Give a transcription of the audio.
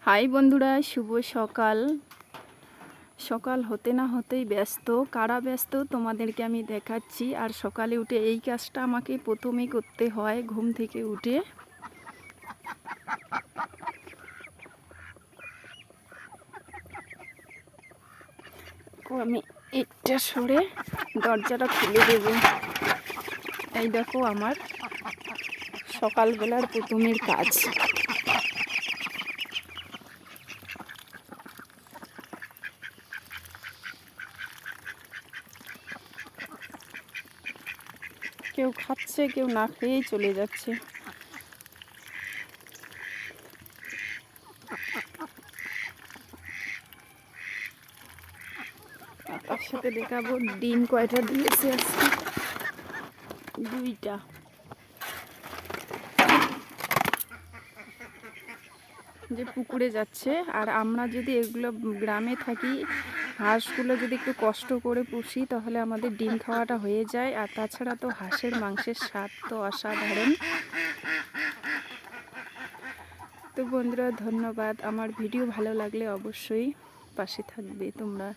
High বন্ধুরা, শুভ সকাল। সকাল হতে না হতেই ব্যস্ত। কারা ব্যস্ত তোমাদেরকে আমি দেখাচ্ছি। আর সকালে উঠে এই কাজটা আমাকে প্রথমেই করতে হয়। ঘুম থেকে উঠে আমি একটা সরে দরজাটা খুলে দেব। এই দেখো আমার সকালবেলার প্রথমের কাজ। কেউ খাচ্ছে, কেউ না খেয়েই চলে যাচ্ছে। তার সাথে দেখাবো ডিম কয়টা দিয়েছে আজকে। 2টা। যে পুকুরে যাচ্ছে। আর আমরা যদি এগুলো গ্রামে থাকি, হাঁসগুলো যদি একটু কষ্ট করে পুষি তাহলে আমাদের ডিম খাওয়াটা হয়ে যায়। আর তাছাড়া তো হাঁসের মাংসের স্বাদ তো অসাধারণ। তো বন্ধুরা, ধন্যবাদ। আমার ভিডিও ভালো লাগলে অবশ্যই পাশে থাকবে তোমরা।